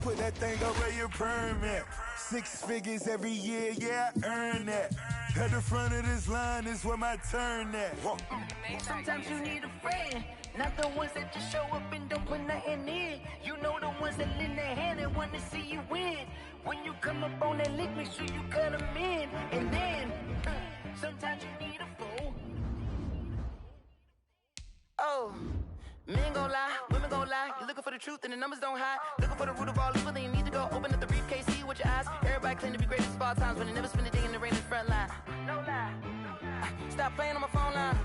Put that thing up where your permit. 6 figures every year, yeah, I earn that. At the front of this line is where my turn at. Sometimes you need a friend, not the ones that just show up and don't put nothing in. You know the ones that lend their hand and want to see you win. When you come up on that lick, make sure you cut them in. And then, sometimes you need a fool. Oh. Men gon' lie, women gon' lie. You're looking for the truth and the numbers don't hide. Looking for the root of all evil, then you need to go open up the briefcase, see with your eyes. Everybody claim to be greatest of all times, but they never spend a day in the rain in the front line. No lie. Stop playing on my phone line.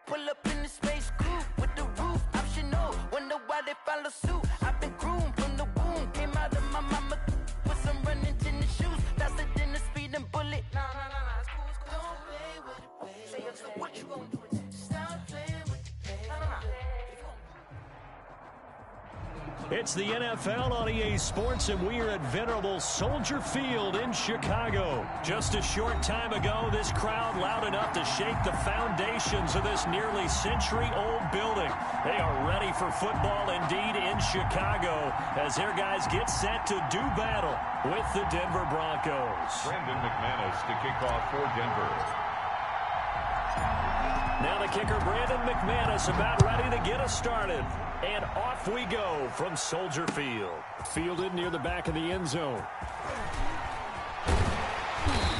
Pull up in the space coupe with the roof optional. Wonder why they follow suit. I've been groomed from the womb. Came out of my mama with some running tennis shoes. Faster than a speeding bullet. Nah, it's cool, it's cool. Don't play with it, baby. Say so what you gon' do with it? Stop playing with it, baby. It's the NFL on EA Sports, and we are at venerable Soldier Field in Chicago. Just a short time ago, this crowd loud enough to shake the foundations of this nearly century-old building. They are ready for football indeed in Chicago as their guys get set to do battle with the Denver Broncos. Brandon McManus to kick off for Denver. Now the kicker, Brandon McManus, about ready to get us started. And off we go from Soldier Field. Fielded near the back of the end zone.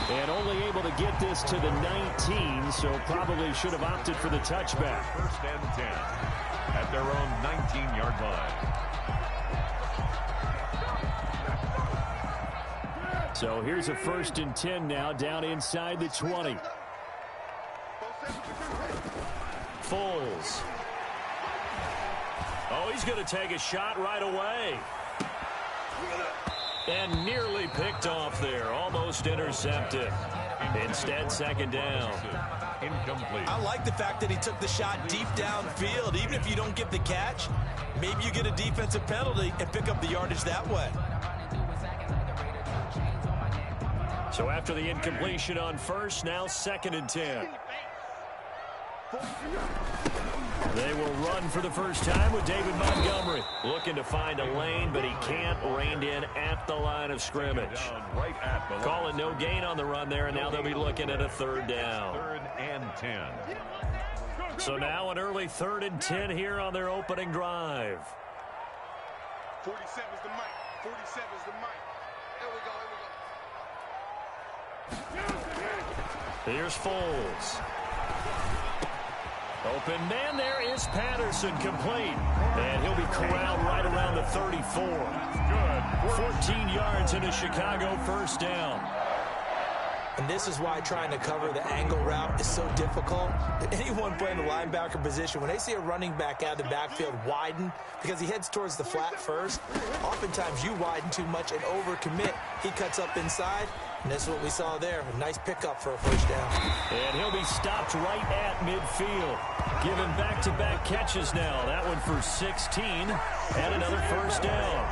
And only able to get this to the 19, so probably should have opted for the touchback. First and 10 at their own 19-yard line. So here's a first and 10 now, down inside the 20. Foles. Oh, he's going to take a shot right away. And nearly picked off there. Almost intercepted. Instead, second down. Incomplete. I like the fact that he took the shot deep downfield. Even if you don't get the catch, maybe you get a defensive penalty and pick up the yardage that way. So after the incompletion on first, now second and 10. They will run for the first time with David Montgomery. Looking to find a lane, but he can't. Reined in at the line of scrimmage. Right at the Call it no gain on the run there, and now they'll be looking at a third down. Third and 10. So now an early third and 10 here on their opening drive. 47's the mic. 47's the mic. Here we go. Here's Foles. Open man, there is Patterson, complete. And he'll be corralled right around the 34. Good. 14 yards in a Chicago first down. And this is why trying to cover the angle route is so difficult. Anyone playing the linebacker position, when they see a running back out of the backfield widen, because he heads towards the flat first, oftentimes you widen too much and overcommit. He cuts up inside, and that's what we saw there. A nice pickup for a first down. And he'll be stopped right at midfield. Given back-to-back catches now. That one for 16 and another first down.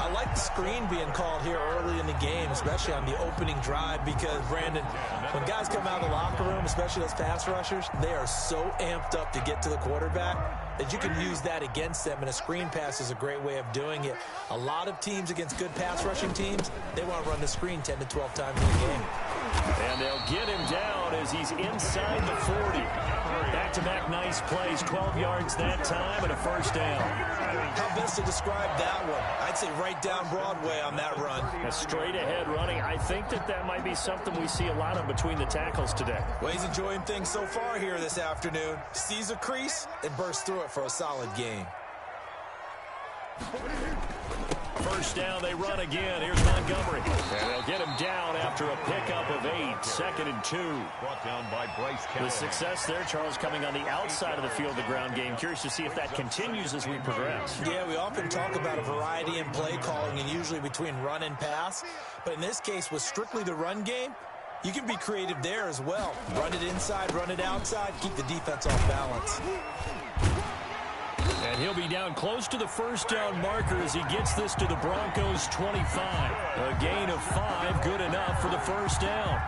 I like the screen being called here early in the game, especially on the opening drive, because, Brandon, when guys come out of the locker room, especially those pass rushers, they are so amped up to get to the quarterback that you can use that against them, and a screen pass is a great way of doing it. A lot of teams against good pass rushing teams, they want to run the screen 10 to 12 times in the game. And they'll get him down as he's inside the 40. Back-to-back nice plays, 12 yards that time and a first down. How best to describe that one? I'd say right down Broadway on that run. A straight-ahead running. I think that might be something we see a lot of between the tackles today. Well, he's enjoying things so far here this afternoon. Sees a crease and bursts through it for a solid game. First down, they run again. Here's Montgomery. And they'll get him down after a pickup of 8. Second and 2. Brought down by Bryce Callahan. The success there, Charles, coming on the outside of the field, the ground game. Curious to see if that continues as we progress. Yeah, we often talk about a variety in play calling and usually between run and pass. But in this case, with strictly the run game, you can be creative there as well. Run it inside, run it outside, keep the defense off balance. And he'll be down close to the first down marker as he gets this to the Broncos 25. A gain of 5, good enough for the first down.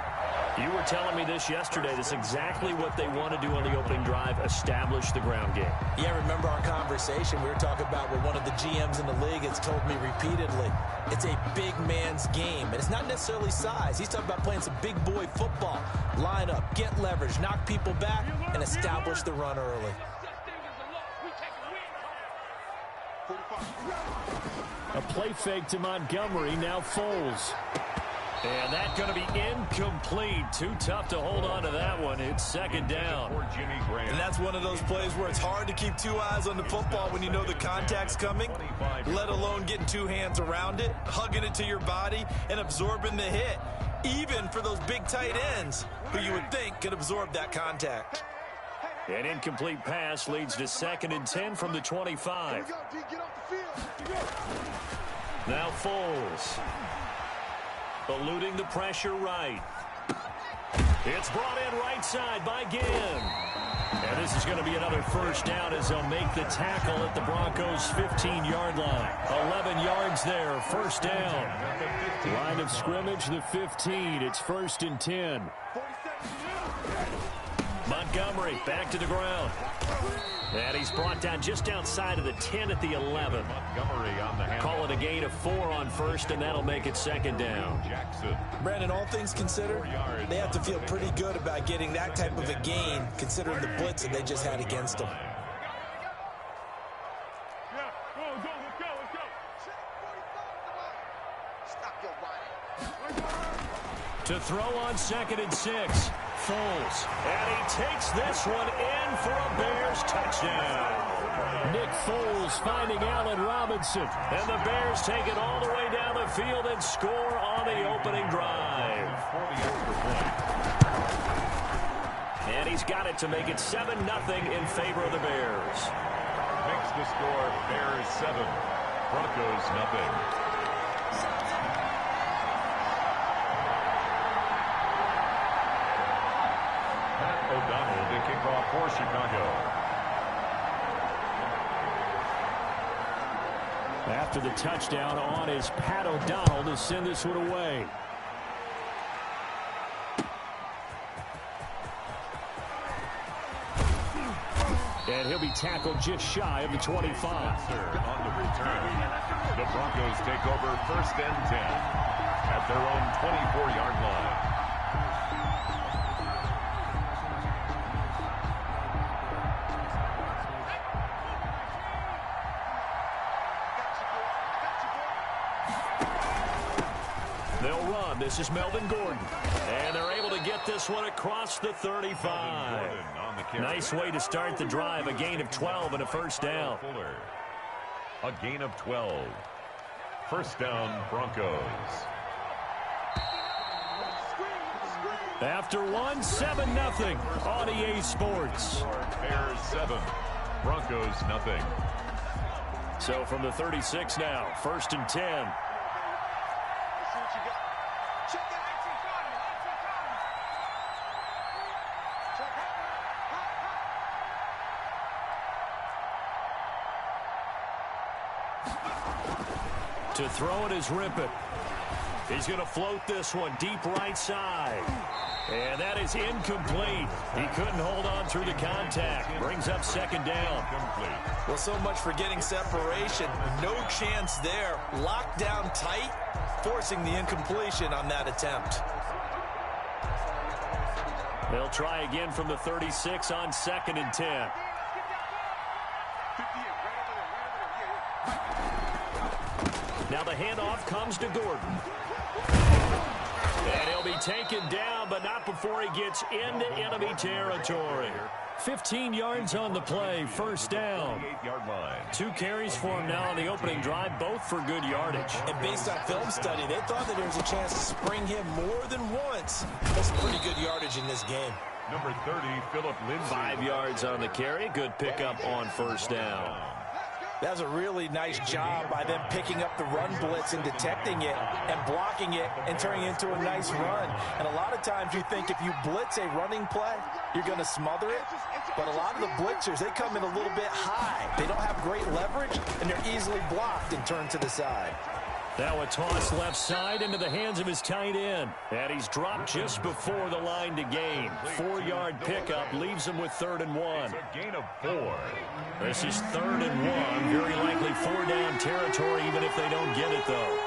You were telling me this yesterday. This is exactly what they want to do on the opening drive, establish the ground game. Yeah, remember our conversation? We were talking about what one of the GMs in the league has told me repeatedly. It's a big man's game, and it's not necessarily size. He's talking about playing some big boy football. Line up, get leverage, knock people back, and establish the run early. A play fake to Montgomery, now Foles. And that's going to be incomplete. Too tough to hold on to that one. It's second down. And that's one of those plays where it's hard to keep two eyes on the football when you know the contact's coming, let alone getting two hands around it, hugging it to your body, and absorbing the hit, even for those big tight ends who you would think could absorb that contact. An incomplete pass leads to 2nd and 10 from the 25. Now Foles. Eluding the pressure right. It's brought in right side by Ginn. And this is going to be another first down as they'll make the tackle at the Broncos' 15-yard line. 11 yards there, first down. Line of scrimmage, the 15. It's 1st and 10. Montgomery back to the ground. And he's brought down just outside of the 10 at the 11. Montgomery on the Call it a gain of 4 on first, and that'll make it second down. Jackson. Brandon, all things considered, they have to feel pretty good about getting that type of a gain, considering the blitz that they just had against them. To throw on 2nd and 6. Foles. And he takes this one in for a Bears touchdown. Nick Foles finding Allen Robinson. And the Bears take it all the way down the field and score on the opening drive. And he's got it to make it 7-0 in favor of the Bears. Makes the score Bears 7, Broncos nothing. O'Donnell to kick off for Chicago. After the touchdown on is Pat O'Donnell to send this one away. And he'll be tackled just shy of the 25. On the return, the Broncos take over 1st and 10 at their own 24-yard line. They'll run. This is Melvin Gordon. And they're able to get this one across the 35. Nice way to start the drive. A gain of 12 and a first down. A gain of 12. First down, Broncos. After 7-0 on EA Sports. Bears 7, Broncos nothing. So from the 36 now, 1st and 10. To throw it is Rippett. He's going to float this one deep right side. And that is incomplete. He couldn't hold on through the contact. Brings up 2nd down. Well, so much for getting separation. No chance there. Locked down tight, forcing the incompletion on that attempt. They'll try again from the 36 on 2nd and 10. Now the handoff comes to Gordon. And he'll be taken down, but not before he gets into enemy territory. 15 yards on the play, first down. 8-yard line. 2 carries for him now on the opening drive, both for good yardage. And based on film study, they thought that there was a chance to spring him more than once. That's pretty good yardage in this game. Number 30, Philip Lindsay. 5 yards on the carry. Good pickup on first down. That was a really nice job by them picking up the run blitz and detecting it and blocking it and turning it into a nice run. And a lot of times you think if you blitz a running play, you're going to smother it. But a lot of the blitzers, they come in a little bit high. They don't have great leverage, and they're easily blocked and turned to the side. Now a toss left side into the hands of his tight end. And he's dropped just before the line to gain. 4-yard pickup leaves him with 3rd and 1. It's a gain of 4. This is 3rd and 1. Very likely 4-down territory even if they don't get it, though.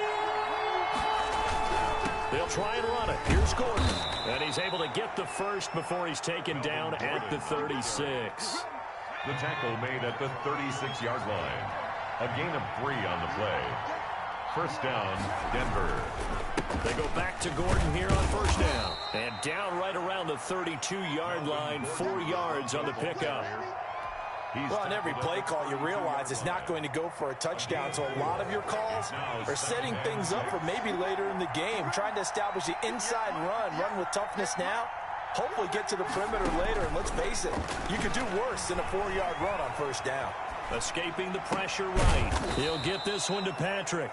They'll try and run it. Here's Gordon. And he's able to get the first before he's taken down at the 36. The tackle made at the 36-yard line. A gain of 3 on the play. First down, Denver. They go back to Gordon here on first down. And down right around the 32-yard line, 4 yards on the pickup. Well, on every play call, you realize it's not going to go for a touchdown, so a lot of your calls are setting things up for maybe later in the game, trying to establish the inside run with toughness now, hopefully get to the perimeter later, and let's face it, you could do worse than a 4-yard run on first down. Escaping the pressure right. He'll get this one to Patrick.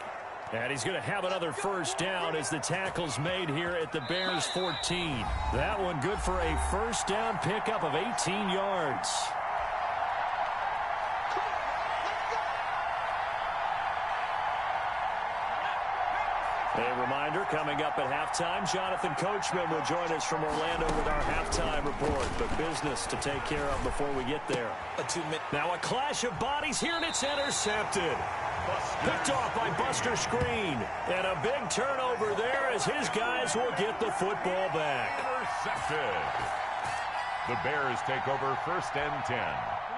And he's going to have another first down as the tackle's made here at the Bears' 14. That one good for a first down pickup of 18 yards. A reminder, coming up at halftime, Jonathan Coachman will join us from Orlando with our halftime report. But business to take care of before we get there. Now a clash of bodies here, and it's intercepted. Picked off by Buster Screen. And a big turnover there as his guys will get the football back. Intercepted. The Bears take over 1st and 10.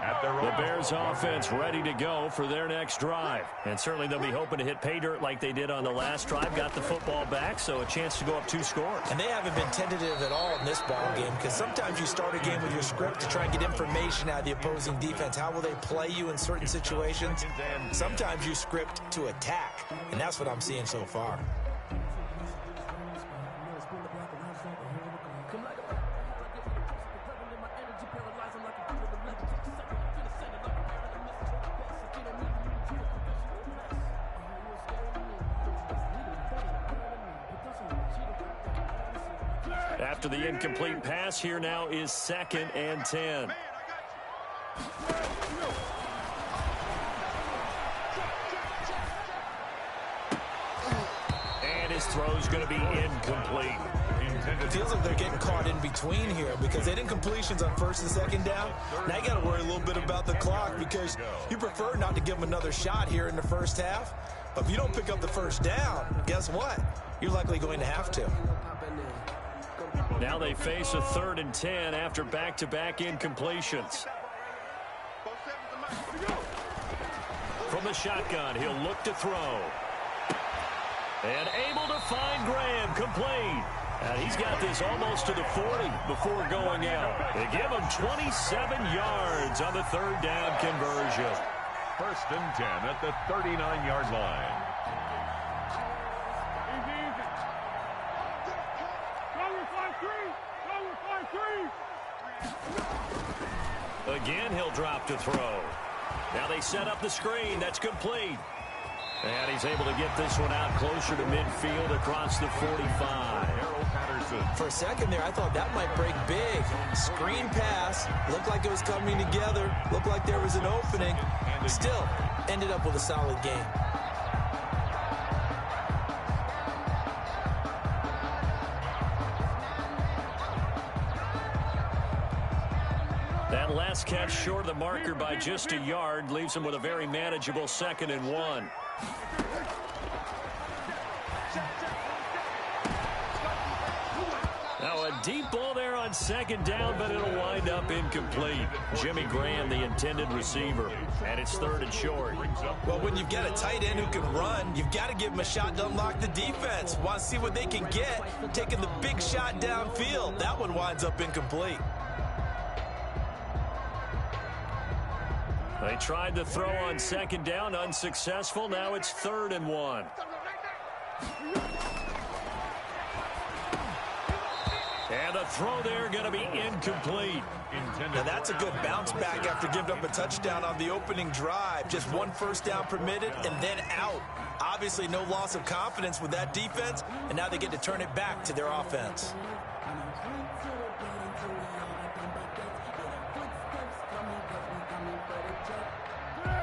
At their own. The Bears offense ready to go for their next drive. And certainly they'll be hoping to hit pay dirt like they did on the last drive. Got the football back, so a chance to go up 2 scores. And they haven't been tentative at all in this ball game, because sometimes you start a game with your script to try and get information out of the opposing defense. How will they play you in certain situations? Sometimes you script to attack, and that's what I'm seeing so far. After the incomplete pass, here now is 2nd and 10. And his throw's going to be incomplete. It feels like they're getting caught in between here because they did completions on 1st and 2nd down. Now you got to worry a little bit about the clock because you prefer not to give them another shot here in the first half. But if you don't pick up the first down, guess what? You're likely going to have to. Now they face a 3rd and 10 after back-to-back incompletions. From the shotgun, he'll look to throw. And able to find Graham, complete. And he's got this almost to the 40 before going out. They give him 27 yards on the 3rd down conversion. 1st and 10 at the 39-yard line. Again, he'll drop to throw. Now they set up the screen. That's complete. And he's able to get this one out closer to midfield across the 45. For a second there, I thought that might break big. Screen pass. Looked like it was coming together. Looked like there was an opening. Still, ended up with a solid game. That last catch short of the marker by just a yard leaves him with a very manageable 2nd and 1. Now a deep ball there on 2nd down, but it'll wind up incomplete. Jimmy Graham, the intended receiver, and it's 3rd and short. Well, when you've got a tight end who can run, you've got to give him a shot to unlock the defense. Want to see what they can get, taking the big shot downfield. That one winds up incomplete. They tried to throw on 2nd down, unsuccessful. Now it's 3rd and 1. And a throw there going to be incomplete. Now that's a good bounce back after giving up a touchdown on the opening drive. Just 1 first down permitted and then out. Obviously no loss of confidence with that defense, and now they get to turn it back to their offense.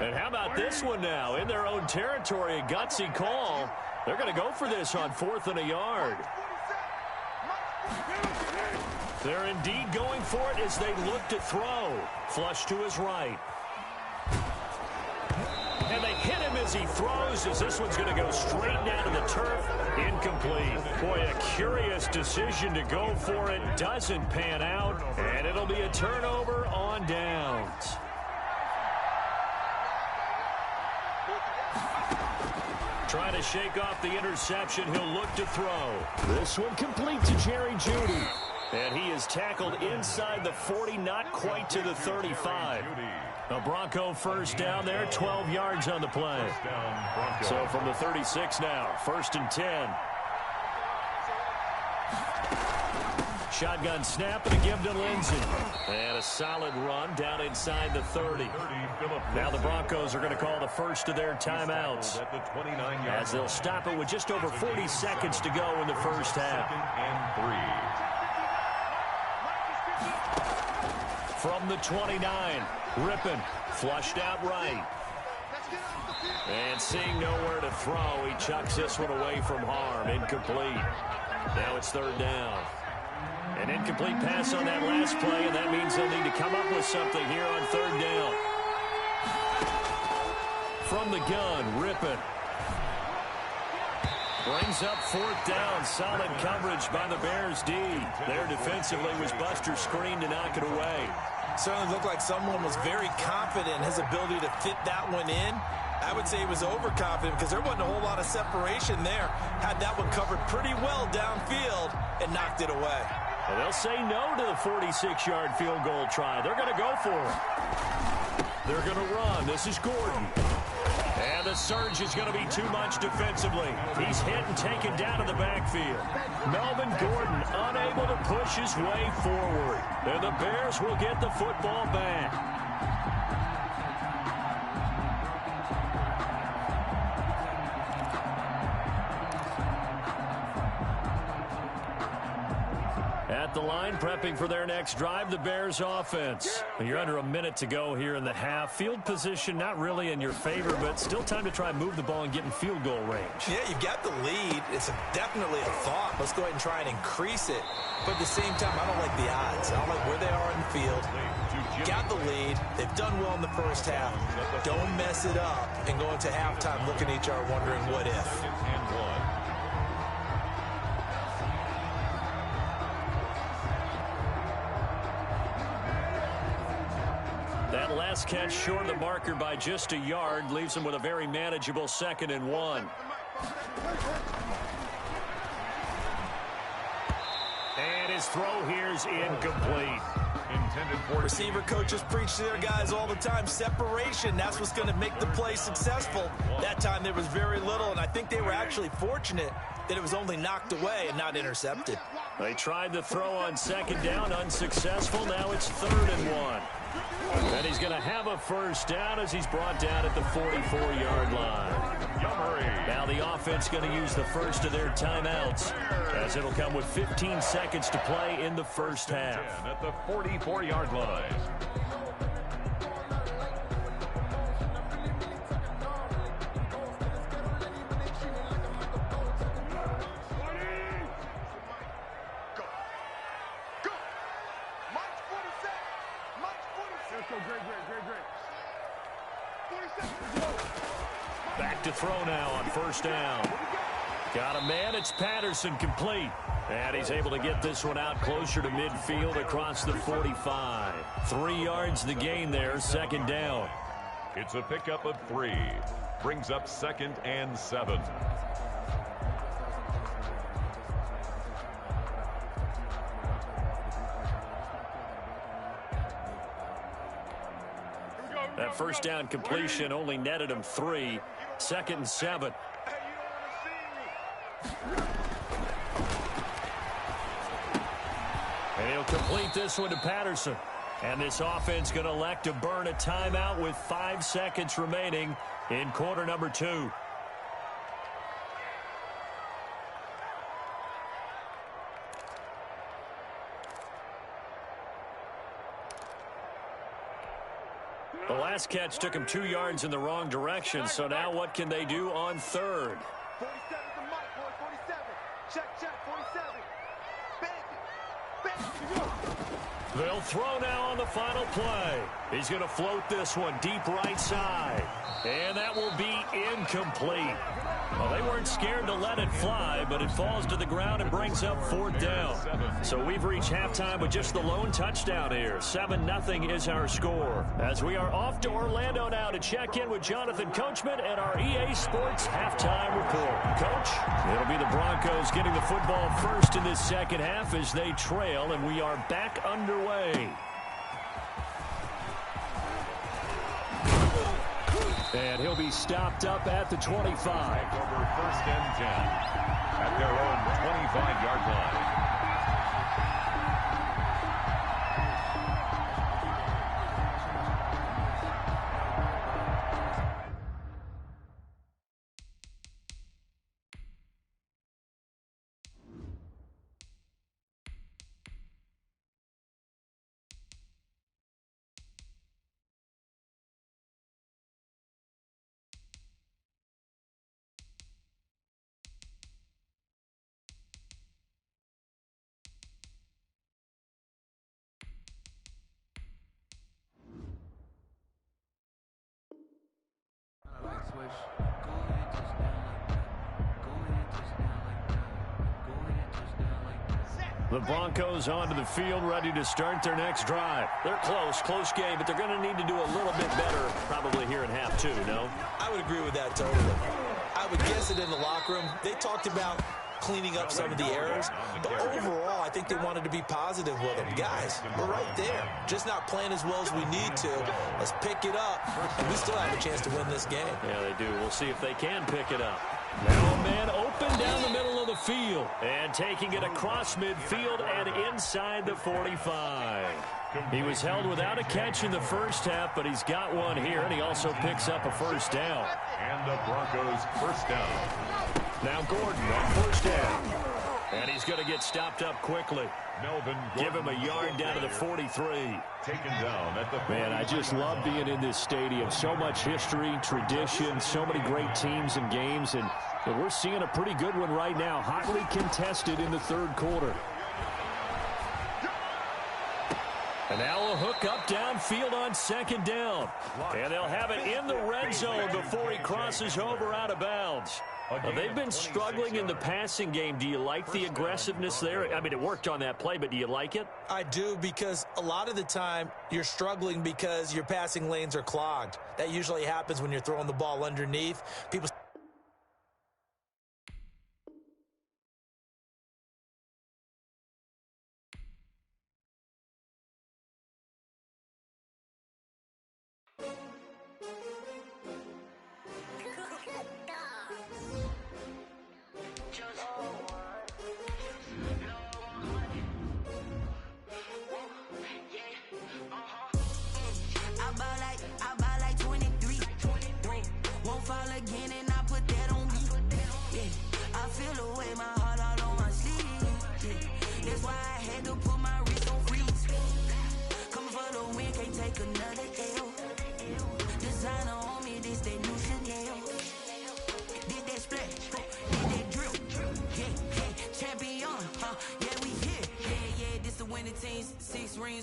And how about this one now? In their own territory, a gutsy call. They're going to go for this on 4th and a yard. They're indeed going for it as they look to throw. Flush to his right. And they hit him as he throws, as this one's going to go straight down to the turf. Incomplete. Boy, a curious decision to go for it. Doesn't pan out, and it'll be a turnover on downs. Trying to shake off the interception. He'll look to throw. This one complete to Jerry Jeudy. And he is tackled inside the 40, not quite to the 35. A Bronco first down there, 12 yards on the play. So from the 36 now, 1st and 10. Shotgun snap and a give to Lindsey. And a solid run down inside the 30. Now the Broncos are going to call the first of their timeouts, as they'll stop it with just over 40 seconds to go in the first half. From the 29, Rippon, flushed out right. And seeing nowhere to throw, he chucks this one away from harm. Incomplete. Now it's 3rd down. An incomplete pass on that last play, and that means they'll need to come up with something here on 3rd down. From the gun, Rippon. Brings up 4th down. Solid coverage by the Bears D. There defensively was Buster screen to knock it away. Certainly looked like someone was very confident in his ability to fit that one in. I would say he was overconfident because there wasn't a whole lot of separation there. Had that one covered pretty well downfield and knocked it away. Well, they'll say no to the 46-yard field goal try. They're going to go for it. They're going to run. This is Gordon. And the surge is going to be too much defensively. He's hit and taken down in the backfield. Melvin Gordon unable to push his way forward. And the Bears will get the football back. At the line, prepping for their next drive, the Bears offense. You're under a minute to go here in the half. Field position not really in your favor, but still time to try and move the ball and get in field goal range. Yeah, you've got the lead. It's definitely a thought. Let's go ahead and try and increase it. But at the same time, I don't like the odds. I don't like where they are in the field. Got the lead. They've done well in the first half. Don't mess it up and go into halftime looking at each other wondering what if. That last catch short of the marker by just a yard leaves him with a very manageable 2nd and 1. And his throw here's incomplete. Receiver coaches preach to their guys all the time. Separation, that's what's going to make the play successful. That time there was very little, and I think they were actually fortunate that it was only knocked away and not intercepted. They tried the throw on 2nd down, unsuccessful. Now it's 3rd and 1. And he's going to have a first down as he's brought down at the 44-yard line. Now the offense going to use the first of their timeouts, as it'll come with 15 seconds to play in the first half. At the 44-yard line. Back to throw now on 1st down. Got a man. It's Patterson, complete. And he's able to get this one out closer to midfield across the 45. 3 yards the gain there, 2nd down. It's a pickup of 3. Brings up 2nd and 7. That first down completion only netted him 3. 2nd and 7. And he'll complete this one to Patterson. And this offense going to elect to burn a timeout with 5 seconds remaining in quarter number 2. The last catch took him 2 yards in the wrong direction, so now what can they do on 3rd? 47's the mic, boy. 47. Check, 47. Bang it. They'll throw now on the final play. He's going to float this one deep right side. And that will be incomplete. Well, they weren't scared to let it fly, but it falls to the ground and brings up 4th down. So we've reached halftime with just the lone touchdown here. 7-0 is our score. As we are off to Orlando now to check in with Jonathan Coachman and our EA Sports halftime report. Coach, it'll be the Broncos getting the football first in this second half as they trail, and we are back underway. And he'll be stopped up at the 25. Over 1st and 10 at their own 25-yard line. The Broncos onto the field, ready to start their next drive. They're close game, but they're going to need to do a little bit better probably here in half two, no? I would agree with that totally. I would guess it in the locker room. They talked about cleaning up some of the errors, but overall, I think they wanted to be positive with them. Guys, we're right there. Just not playing as well as we need to. Let's pick it up, and we still have a chance to win this game. Yeah, they do. We'll see if they can pick it up. Now a man open down the middle of the field. And taking it across midfield and inside the 45. He was held without a catch in the first half, but he's got one here, and he also picks up a 1st down. And the Broncos 1st down. Now Gordon on 1st down. And he's going to get stopped up quickly. Melvin Give him a yard down to the 43. Taken down at the 43. Man, I just love being in this stadium. So much history, tradition, so many great teams and games, and we're seeing a pretty good one right now. Hotly contested in the 3rd quarter. And now a hook up downfield on 2nd down. And they'll have it in the red zone before he crosses over out of bounds. They've been struggling in the passing game. Do you like the aggressiveness there? I mean, it worked on that play, but do you like it? I do, because a lot of the time you're struggling because your passing lanes are clogged. That usually happens when you're throwing the ball underneath. People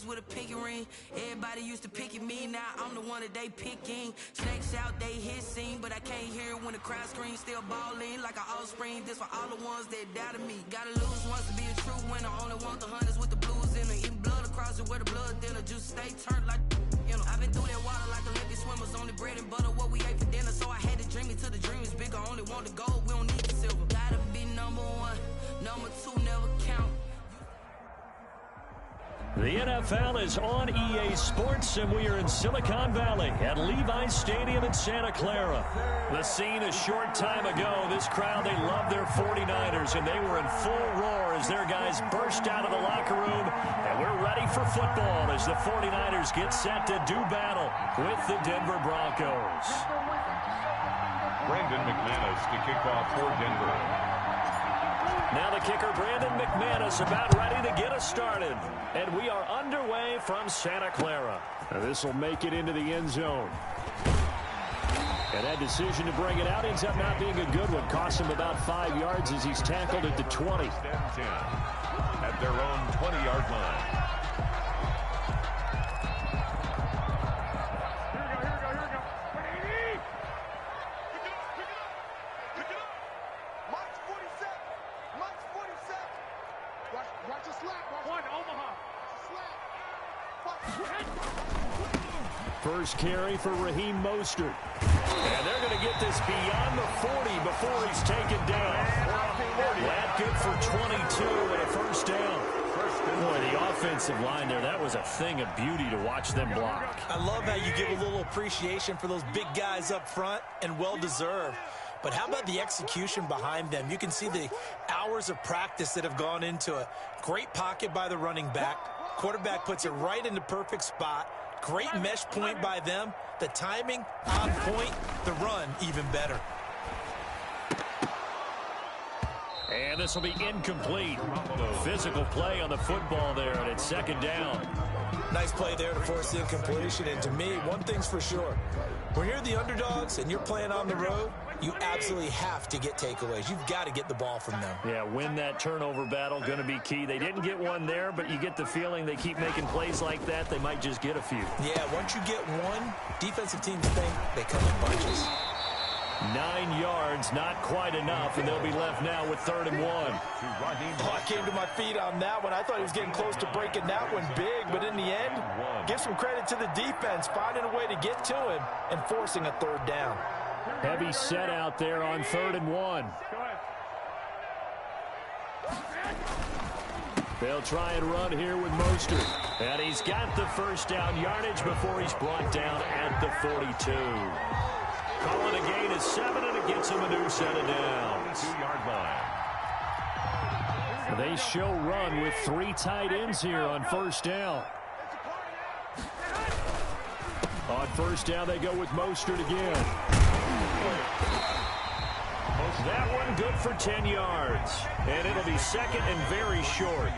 with a pinky ring. Everybody used to pick at me, now I'm the one that they picking. Snakes out, they hit scene, but I can't hear it when the crowd screams. Still balling like an offspring. This for all the ones that doubted me. Gotta lose once to be a true winner. Only want the hunters with the blues in it. Eating blood across it where the blood thinner. Just stay turned like, you know. I've been through that water like Olympic swimmers. Only bread and butter what we ate for dinner. So I had to dream it till the dream is bigger. Only want the gold, we don't need the silver. Gotta be number one, number two never count. The NFL is on EA Sports, and we are in Silicon Valley at Levi's Stadium in Santa Clara. The scene a short time ago, this crowd, they love their 49ers, and they were in full roar as their guys burst out of the locker room, and we're ready for football as the 49ers get set to do battle with the Denver Broncos. Brandon McManus to kick off for Denver. Now the kicker, Brandon McManus, about ready to get us started. And we are underway from Santa Clara. Now this will make it into the end zone. And that decision to bring it out ends up not being a good one. Cost him about 5 yards as he's tackled at the 20. At their own 20-yard line. First carry for Raheem Mostert. And they're going to get this beyond the 40 before he's taken down. That good for 22 and a first down. Boy, the offensive line there, that was a thing of beauty to watch them block. I love how you give a little appreciation for those big guys up front, and well-deserved. But how about the execution behind them? You can see the hours of practice that have gone into it. Great pocket by the running back. Quarterback puts it right in the perfect spot. Great mesh point by them. The timing on point. The run even better. And this will be incomplete. Physical play on the football there, and it's second down. Nice play there to force the incompletion. And to me, one thing's for sure. When you're the underdogs and you're playing on the road, you absolutely have to get takeaways. You've got to get the ball from them. Yeah, win that turnover battle, going to be key. They didn't get one there, but you get the feeling they keep making plays like that, they might just get a few. Yeah, once you get one, defensive teams think they come in bunches. 9 yards, not quite enough, and they'll be left now with 3rd and 1. Oh, I came to my feet on that one. I thought he was getting close to breaking that one big, but in the end, give some credit to the defense, finding a way to get to him and forcing a 3rd down. Heavy set out there on 3rd and 1. They'll try and run here with Mostert. And he's got the first down yardage before he's brought down at the 42. Calling a gain of 7, and it gets him a new set of downs. 2-yard line. They show run with 3 tight ends here on first down. On first down, they go with Mostert again. That one good for 10 yards. And it'll be second and very short.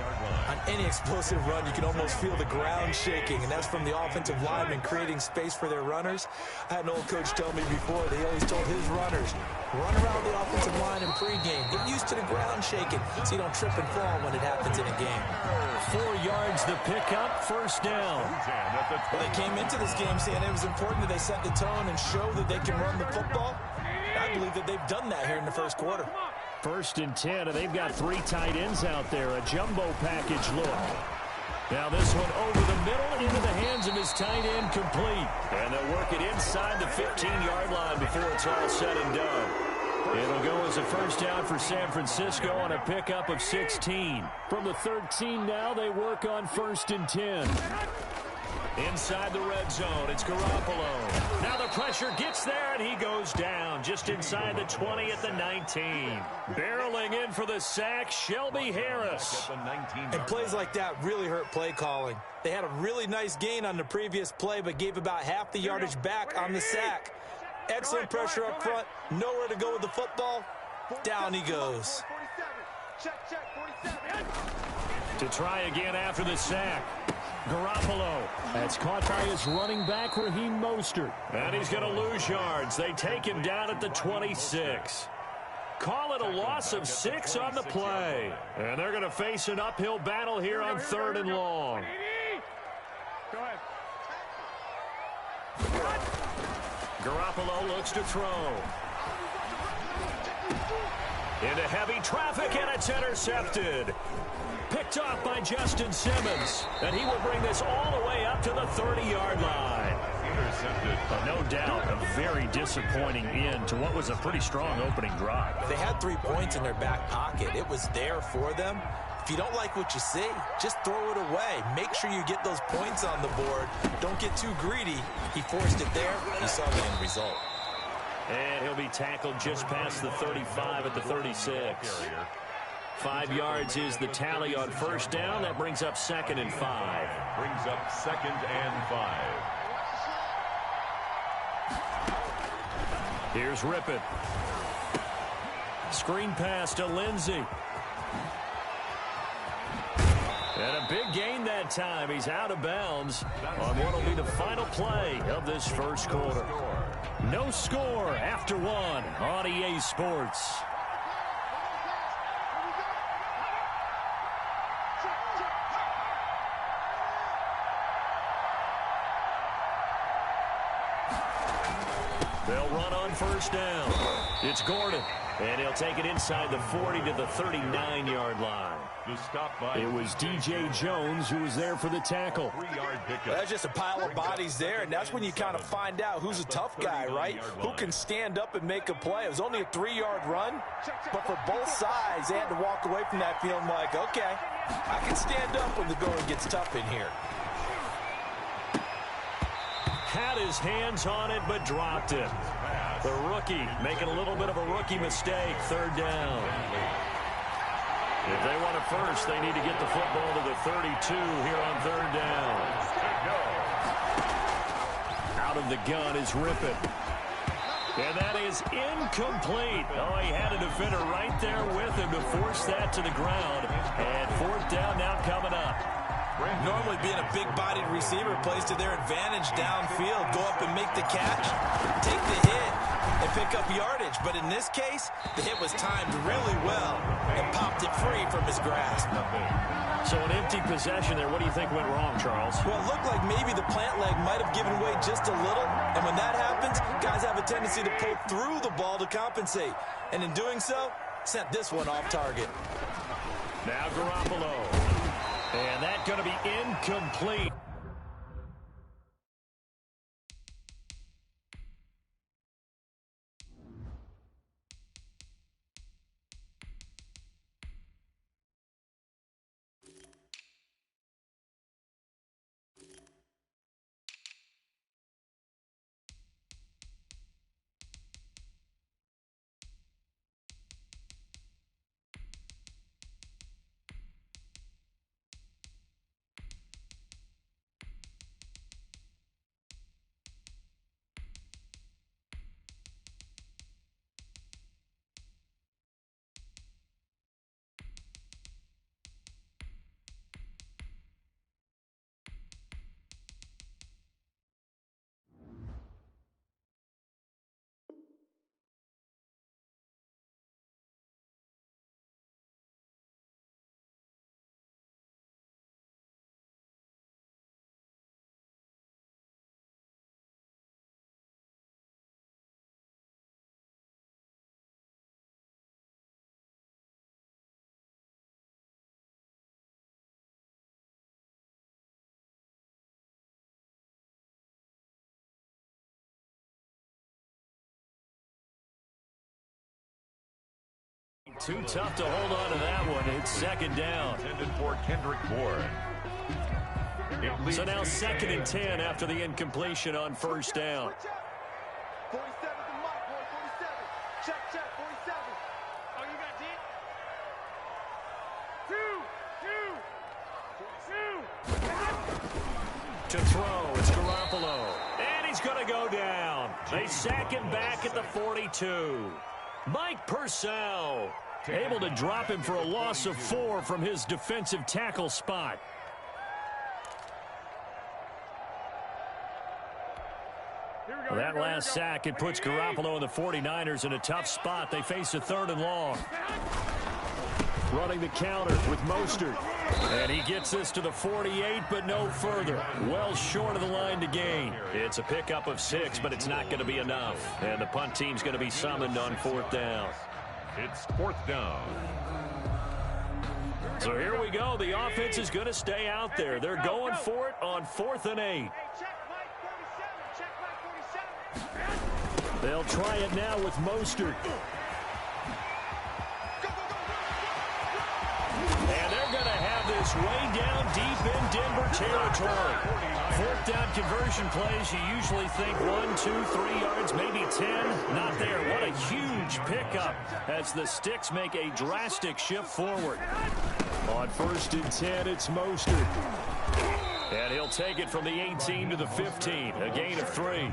On any explosive run, you can almost feel the ground shaking, and that's from the offensive linemen creating space for their runners. I had an old coach tell me before, they always told his runners, run around the offensive line in pregame. Get used to the ground shaking so you don't trip and fall when it happens in a game. 4 yards the pickup, first down. Well, they came into this game saying it was important that they set the tone and show that they can run the football. I believe that they've done that here in the first quarter. 1st and 10, and they've got 3 tight ends out there. A jumbo package look. Now this one over the middle into the hands of his tight end, complete. And they'll work it inside the 15-yard line before it's all said and done. It'll go as a first down for San Francisco on a pickup of 16. From the 13 now, they work on 1st and 10. Inside the red zone, it's Garoppolo. Now the pressure gets there, and he goes down just inside the 20 at the 19. Barreling in for the sack, Shelby Harris. And plays like that really hurt play calling. They had a really nice gain on the previous play, but gave about half the yardage back on the sack. Excellent pressure up front, nowhere to go with the football. Down he goes. To try again after the sack. Garoppolo. That's caught by his running back, Raheem Mostert. And he's going to lose yards. They take him down at the 26. Call it a loss of 6 on the play. And they're going to face an uphill battle here on 3rd and long. Garoppolo looks to throw. Into heavy traffic, and it's intercepted. Picked off by Justin Simmons, and he will bring this all the way up to the 30-yard line. Intercepted. No doubt, a very disappointing end to what was a pretty strong opening drive. They had 3 points in their back pocket. It was there for them. If you don't like what you see, just throw it away. Make sure you get those points on the board. Don't get too greedy. He forced it there. You saw the end result. And he'll be tackled just past the 35 at the 36. 5 yards is the tally on first down. That brings up 2nd and 5. Brings up 2nd and 5. Here's Rippon. Screen pass to Lindsey. And a big gain that time. He's out of bounds on what will be the final play of this first quarter. No score after one on EA Sports. They'll run on first down. It's Gordon, and he'll take it inside the 40 to the 39-yard line. It was DJ Jones who was there for the tackle. That's just a pile of bodies there, and that's when you kind of find out who's a tough guy, right? Who can stand up and make a play. It was only a 3-yard run, but for both sides, they had to walk away from that feeling like, okay, I can stand up when the going gets tough in here. Had his hands on it, but dropped it. The rookie making a little bit of a rookie mistake. Third down. If they want it first, they need to get the football to the 32 here on third down. Out of the gun is Rippon. And that is incomplete. Oh, he had a defender right there with him to force that to the ground. And fourth down now coming up. Normally being a big-bodied receiver plays to their advantage downfield. Go up and make the catch, take the hit, and pick up yardage. But in this case, the hit was timed really well and popped it free from his grasp. So an empty possession there. What do you think went wrong, Charles? Well, it looked like maybe the plant leg might have given way just a little. And when that happens, guys have a tendency to pull through the ball to compensate. And in doing so, sent this one off target. Now Garoppolo. And that's going to be incomplete. Too tough to hold on to that one. It's second down. Intended for Kendrick Bourne. So now 2nd and 10 after the incompletion on first down. 47 to Mike, boy, 47. Check, 47. Oh, you got deep? Two. To throw, it's Garoppolo. And he's going to go down. They sack him back at the 42. Mike Purcell able to drop him for a loss of 4 from his defensive tackle spot. Well, that last sack, it puts Garoppolo and the 49ers in a tough spot. They face a 3rd and long. Running the counter with Mostert. And he gets this to the 48, but no further. Well short of the line to gain. It's a pickup of 6, but it's not going to be enough. And the punt team's going to be summoned on 4th down. It's 4th down. So here we go. The offense is going to stay out there. They're going for it on 4th and 8. They'll try it now with Mostert. And they're going to have this way down deep in Denver territory. 4th down conversion plays, you usually think 1, 2, 3 yards, maybe 10. Not there. What a huge pickup as the Sticks make a drastic shift forward. On 1st and 10, it's Mostert. And he'll take it from the 18 to the 15, a gain of 3.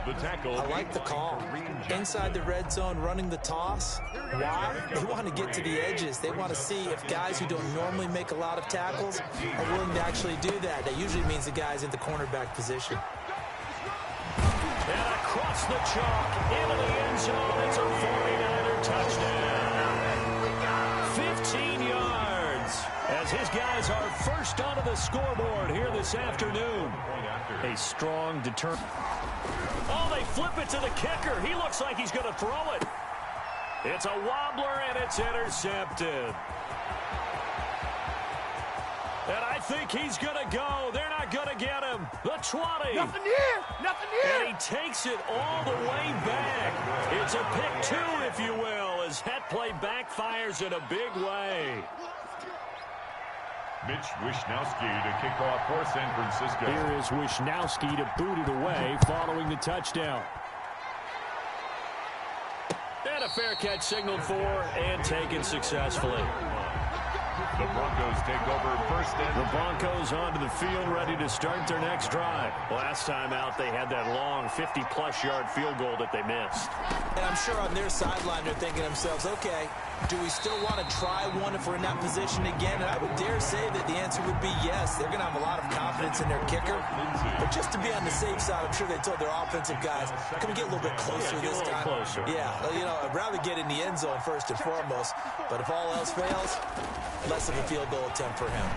The tackle. I like the call. Inside the red zone, running the toss. Why? They want to get to the edges. They want to see if guys who don't normally make a lot of tackles are willing to actually do that. That usually means the guy's in the cornerback position. And across the chalk, into the end zone. It's a 49er touchdown. 15 yards as his guys are first onto the scoreboard here this afternoon. A strong, determined. Oh, they flip it to the kicker. He looks like he's going to throw it. It's a wobbler, and it's intercepted. And I think he's going to go. They're not going to get him. The 20. Nothing here. Nothing here. And he takes it all the way back. It's a pick two, if you will, as that play backfires in a big way. Mitch Wishnowsky to kick off for San Francisco. Here is Wishnowsky to boot it away following the touchdown. And a fair catch signaled for and taken successfully. The Broncos take over first and the Broncos onto the field ready to start their next drive. Last time out, they had that long 50-plus yard field goal that they missed. And I'm sure on their sideline they're thinking to themselves, okay, do we still want to try one if we're in that position again? And I would dare say that the answer would be yes. They're going to have a lot of confidence in their kicker. But just to be on the safe side, I'm sure they told their offensive guys, can we get a little bit closer this time? Closer. Yeah, you know, I'd rather get in the end zone first and foremost. But if all else fails, less of a field goal attempt for him.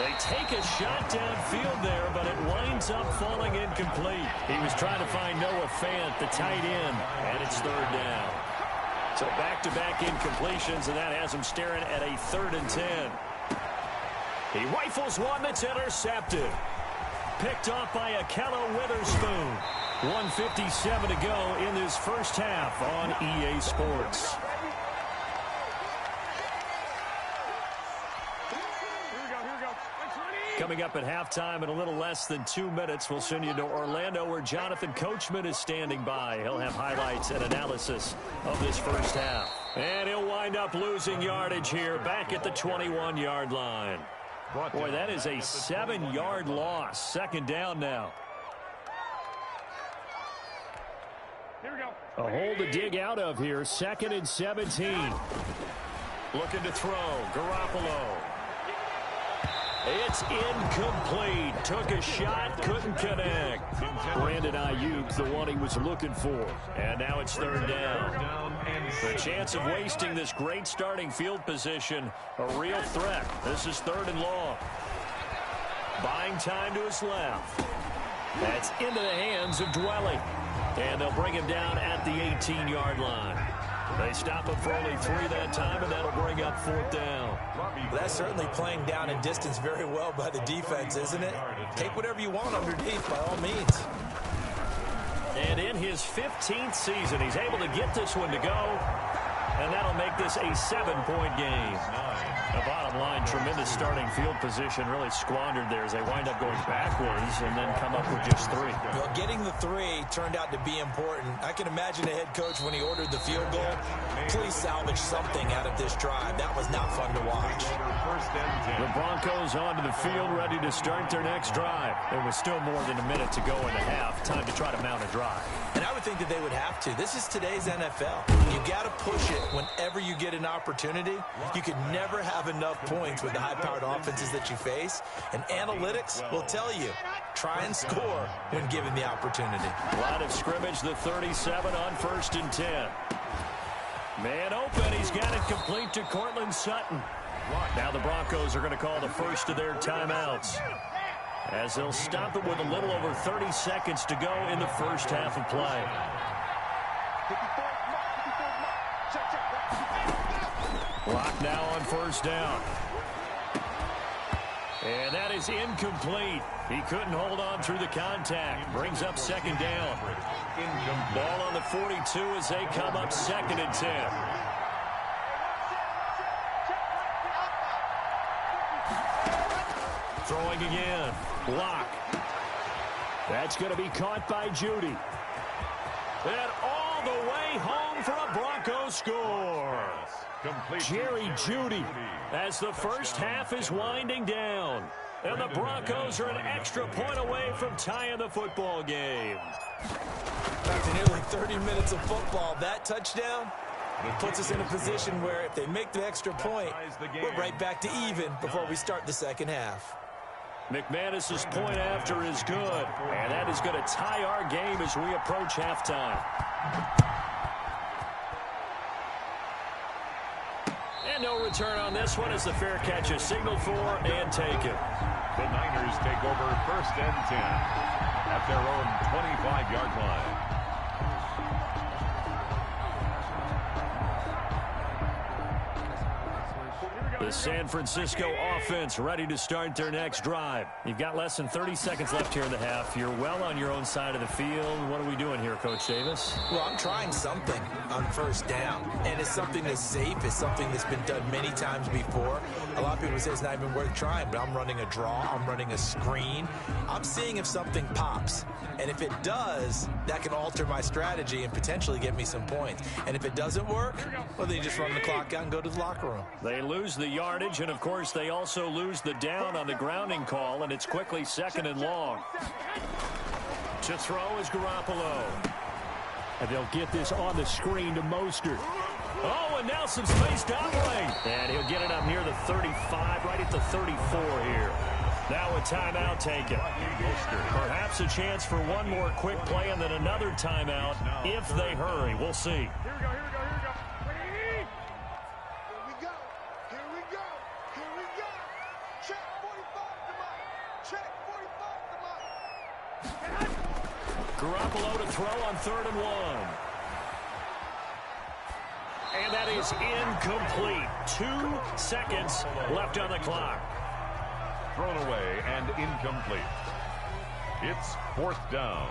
They take a shot downfield there, but it winds up falling incomplete. He was trying to find Noah Fant, the tight end, and it's third down. So back-to-back incompletions, and that has him staring at a 3rd and 10. He rifles one that's intercepted. Picked off by Akello Witherspoon. 1:57 to go in this first half on EA Sports. Coming up at halftime in a little less than 2 minutes, we'll send you to Orlando where Jonathan Coachman is standing by. He'll have highlights and analysis of this first half. And he'll wind up losing yardage here back at the 21-yard line. Boy, that is a 7-yard loss. Second down now. Here we go. A hole to dig out of here. 2nd and 17. Looking to throw. Garoppolo. It's incomplete. Took a shot, couldn't connect. Brandon Ayuk, the one he was looking for. And now it's third down. The chance of wasting this great starting field position, a real threat. This is 3rd and long. Buying time to his left. That's into the hands of Dwelly. And they'll bring him down at the 18-yard line. They stop him for only 3 that time, and that'll bring up 4th down. Well, that's certainly playing down in distance very well by the defense, isn't it? Take whatever you want underneath, by all means. And in his 15th season, he's able to get this one to go, and that'll make this a 7-point game. The bottom line, tremendous starting field position, really squandered there as they wind up going backwards and then come up with just 3. Well, getting the 3 turned out to be important. I can imagine the head coach when he ordered the field goal, please salvage something out of this drive. That was not fun to watch. The Broncos onto the field ready to start their next drive. There was still more than a minute to go in the half. Time to try to mount a drive. And I would think that they would have to. This is today's NFL. You got to push it whenever you get an opportunity. You can never have enough points with the high-powered offenses that you face. And analytics will tell you, try and score when given the opportunity. Line of scrimmage, the 37 on 1st and 10. Man open. He's got it complete to Cortland Sutton. Now the Broncos are going to call the first of their timeouts, as they'll stop it with a little over 30 seconds to go in the first half of play. Clock now on 1st down. And that is incomplete. He couldn't hold on through the contact. Brings up 2nd down. Ball on the 42 as they come up 2nd and 10. Throwing again. Block. That's going to be caught by Judy. And all the way home for a Broncos score. Jerry Judy, as the first half is winding down. And the Broncos are an extra point away from tying the football game. After nearly 30 minutes of football, that touchdown puts us in a position where if they make the extra point, we're right back to even before we start the second half. McManus's point after is good. And that is going to tie our game as we approach halftime. And no return on this one as the fair catch is signaled for and taken. The Niners take over 1st and 10 at their own 25-yard line. The San Francisco offense ready to start their next drive. You've got less than 30 seconds left here in the half. You're well on your own side of the field. What are we doing here, Coach Davis? Well, I'm trying something on 1st down, and it's something that's safe. It's something that's been done many times before. A lot of people say it's not even worth trying, but I'm running a draw. I'm running a screen. I'm seeing if something pops, and if it does, that can alter my strategy and potentially get me some points. And if it doesn't work, well, then you just run the clock out and go to the locker room. They lose the yardage, and of course they also lose the down on the grounding call, and it's quickly 2nd and long. To throw is Garoppolo. And they'll get this on the screen to Mostert. Oh, and now some space down lane. And he'll get it up near the 35, right at the 34 here. Now a timeout taken. Perhaps a chance for one more quick play and then another timeout if they hurry. We'll see. Garoppolo to throw on 3rd and 1. And that is incomplete. 2 seconds left on the clock. Thrown away and incomplete. It's 4th down.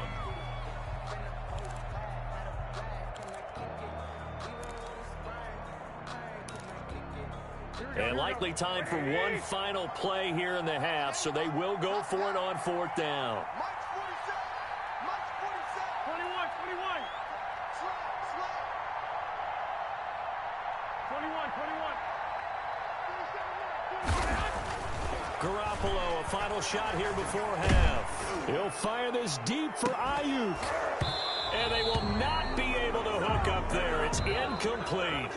And likely time for one final play here in the half, so they will go for it on 4th down. Garoppolo, a final shot here before half. He'll fire this deep for Ayuk. And they will not be able to hook up there. It's incomplete.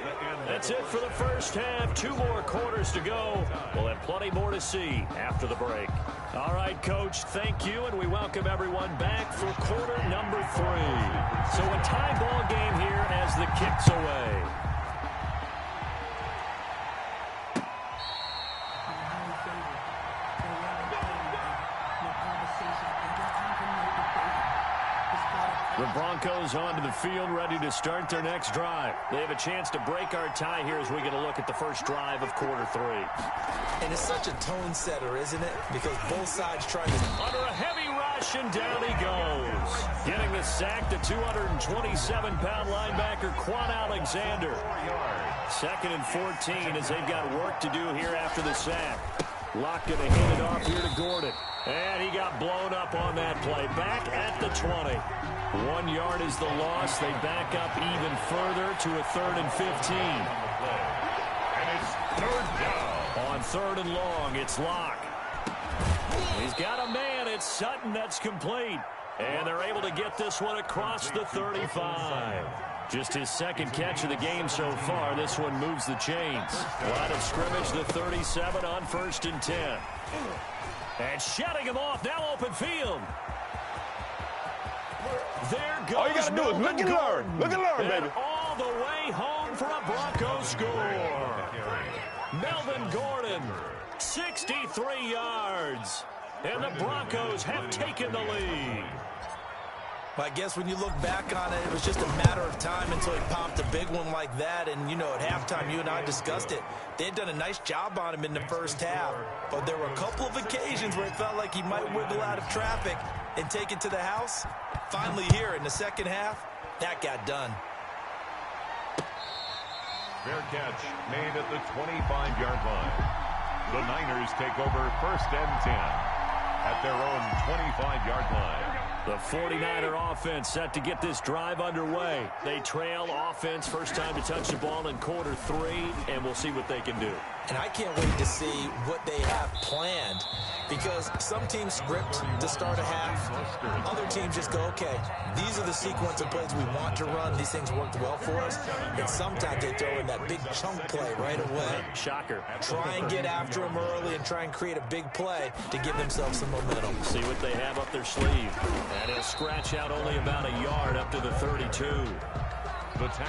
That's it for the first half. 2 more quarters to go. We'll have plenty more to see after the break. All right, Coach, thank you, and we welcome everyone back for quarter number 3. So a tie ball game here as the kick's away. The Broncos onto the field, ready to start their next drive. They have a chance to break our tie here as we get a look at the first drive of quarter 3. And it's such a tone setter, isn't it? Because both sides trying to... Under a heavy rush, and down he goes. Getting the sack, the 227-pound linebacker, Quan Alexander. 2nd and 14 as they've got work to do here after the sack. Locke going to hand it off here to Gordon. And he got blown up on that play. Back at the 20. 1 yard is the loss. They back up even further to a 3rd and 15. And it's 3rd down. On 3rd and long, it's Locke. He's got a man. It's Sutton that's complete. And they're able to get this one across the 35. Just his 2nd catch of the game so far. This one moves the chains. Line of scrimmage, the 37 on 1st and 10. And shutting him off. Now open field. There goes. All you got to do is look and learn. Look and learn, baby. All the way home for a Broncos score. Melvin Gordon, 63 yards. And the Broncos have taken the lead. Well, I guess when you look back on it, it was just a matter of time until he popped a big one like that. And, you know, at halftime, you and I discussed it. They had done a nice job on him in the first half. But there were a couple of occasions where it felt like he might wiggle out of traffic and take it to the house. Finally here in the second half, that got done. Fair catch made at the 25-yard line. The Niners take over 1st and 10 at their own 25-yard line. The 49er offense set to get this drive underway. They trail offense, first time to touch the ball in quarter 3, and we'll see what they can do. And I can't wait to see what they have planned, because some teams script to start a half. Other teams just go, okay, these are the sequence of plays we want to run. These things worked well for us. And sometimes they throw in that big chunk play right away. Shocker. Try and get after them early and try and create a big play to give themselves some momentum. See what they have up their sleeve. And he'll scratch out only about a yard up to the 32.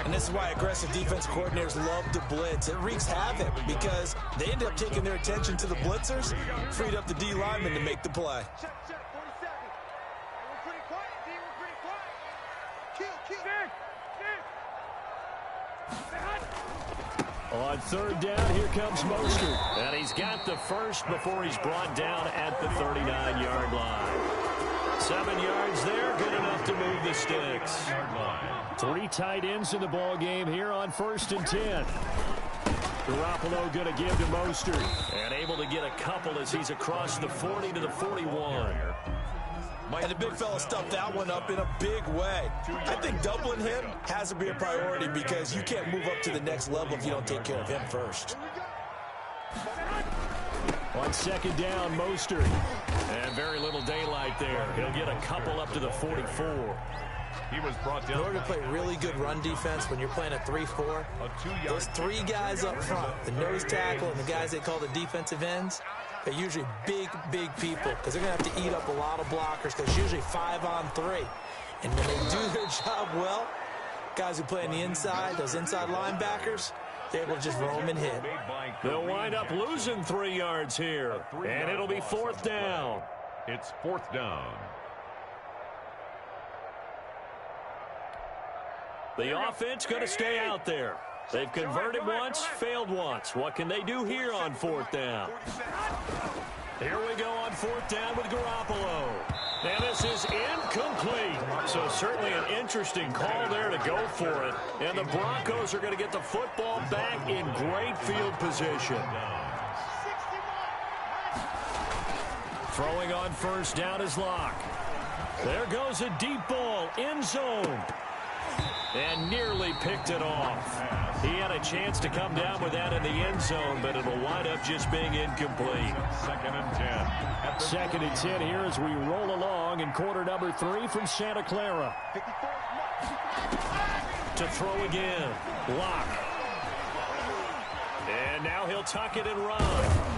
And this is why aggressive defense coordinators love to blitz. It wreaks havoc because they end up taking their attention to the blitzers, freed up the D lineman to make the play. Check, 47. We're pretty quiet, D. We're pretty quiet. Kill. On third down, here comes Mostert. And he's got the first before he's brought down at the 39-yard line. 7 yards there, good enough to move the sticks. 3 tight ends in the ball game here on 1st and 10. Garoppolo going to give to Mostert. And able to get a couple as he's across the 40 to the 41. And the big fella stuffed that one up in a big way. I think doubling him has to be a priority because you can't move up to the next level if you don't take care of him first. On 2nd down, Mostert. And very little daylight there. He'll get a couple up to the 44. He was brought down. In order to play really good run defense when you're playing a 3-4, those 3 guys up front, the nose tackle and the guys they call the defensive ends, they're usually big people because they're going to have to eat up a lot of blockers because it's usually 5 on 3. And when they do their job well, guys who play on the inside, those inside linebackers, they're able to just roam and hit. They'll wind up losing 3 yards here, and it'll be 4th down. It's 4th down. The offense going to stay out there. They've converted once, failed once. What can they do here on 4th down? Here we go on 4th down with Garoppolo. And this is incomplete. So certainly an interesting call there to go for it. And the Broncos are going to get the football back in great field position. Throwing on 1st down is Locke. There goes a deep ball, end zone. And nearly picked it off. He had a chance to come down with that in the end zone, but it'll wind up just being incomplete. 2nd and 10. 2nd and 10 here as we roll along in quarter number 3 from Santa Clara. To throw again, Locke. And now he'll tuck it and run.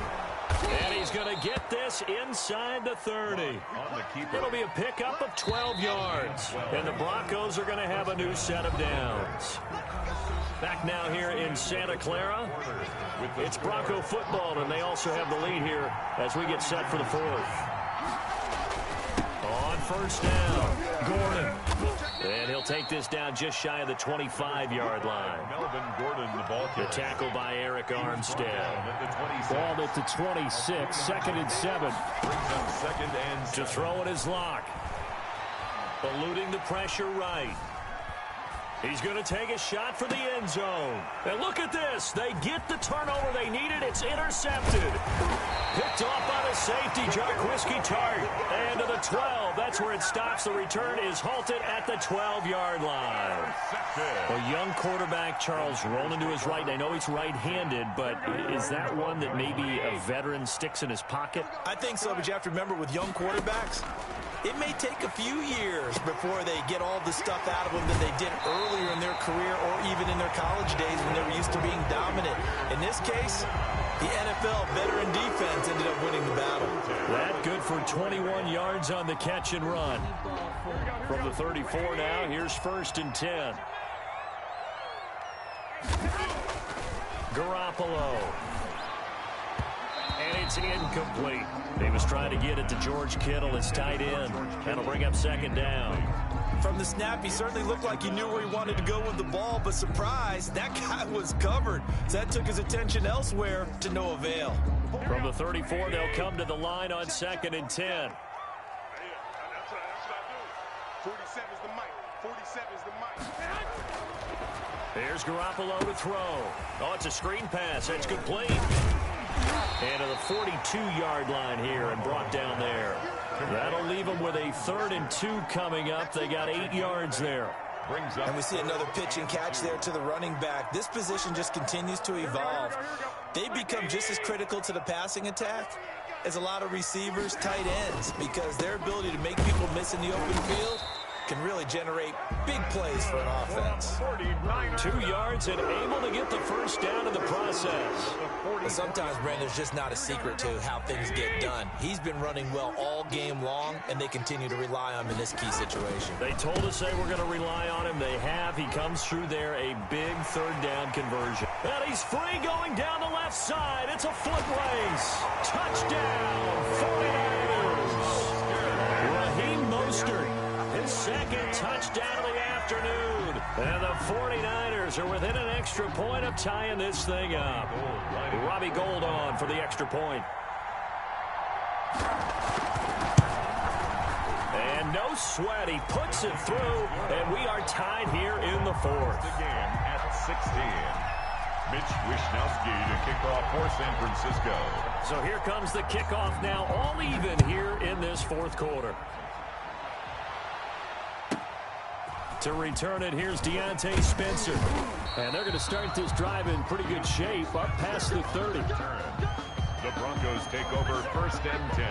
And he's going to get this inside the 30. It'll be a pickup of 12 yards. And the Broncos are going to have a new set of downs. Back now here in Santa Clara. It's Bronco football, and they also have the lead here as we get set for the 4th. On 1st down, Gordon. And he'll take this down just shy of the 25-yard line. Melvin Gordon, the ball carrier. The tackle by Eric Armstead. Ball at the 26, 2nd and 7. To throw it is Locke. Eluding the pressure right. He's going to take a shot for the end zone. And look at this. They get the turnover they needed. It's intercepted. Picked off by the safety, Jarquiski Tart. And to the 12. That's where it stops. The return is halted at the 12-yard line. A young quarterback, Charles, rolling to his right. And I know he's right-handed, but is that one that maybe a veteran sticks in his pocket? I think so, but you have to remember with young quarterbacks, it may take a few years before they get all the stuff out of them that they did earlier in their career or even in their college days when they were used to being dominant. In this case, the NFL veteran defense ended up winning the battle. That good for 21 yards on the catch and run. From the 34 now, here's 1st and 10. Garoppolo. And it's incomplete. He was trying to get it to George Kittle, his tight end. That'll bring up 2nd down. From the snap, he certainly looked like he knew where he wanted to go with the ball, but surprise, that guy was covered. So that took his attention elsewhere to no avail. From the 34, they'll come to the line on 2nd and 10. 47's the mic. 47's the mic. Here's Garoppolo to throw. Oh, it's a screen pass. That's complete. And to the 42-yard line here and brought down there. That'll leave them with a 3rd and 2 coming up. They got 8 yards there. brings up. And we see another pitch and catch there to the running back. This position just continues to evolve. They become just as critical to the passing attack as a lot of receivers, tight ends, because their ability to make people miss in the open field can really generate big plays for an offense. 2 yards and able to get the first down in the process. But sometimes, Brandon, there's just not a secret to how things get done. He's been running well all game long, and they continue to rely on him in this key situation. They told us they were going to rely on him. They have. He comes through there, a big third down conversion. And he's free going down the left side. It's a foot race. Touchdown, 49ers. Raheem Mostert. His second touchdown of the afternoon. And the 49ers are within an extra point of tying this thing up. Robbie Gould on for the extra point. And no sweat. He puts it through, and we are tied here in the fourth. The game at 16. Mitch Wishnowski to kick off for San Francisco. So here comes the kickoff now, all even here in this fourth quarter. To return it, here's Deontay Spencer. And they're going to start this drive in pretty good shape, up past the 30. The Broncos take over first and 10.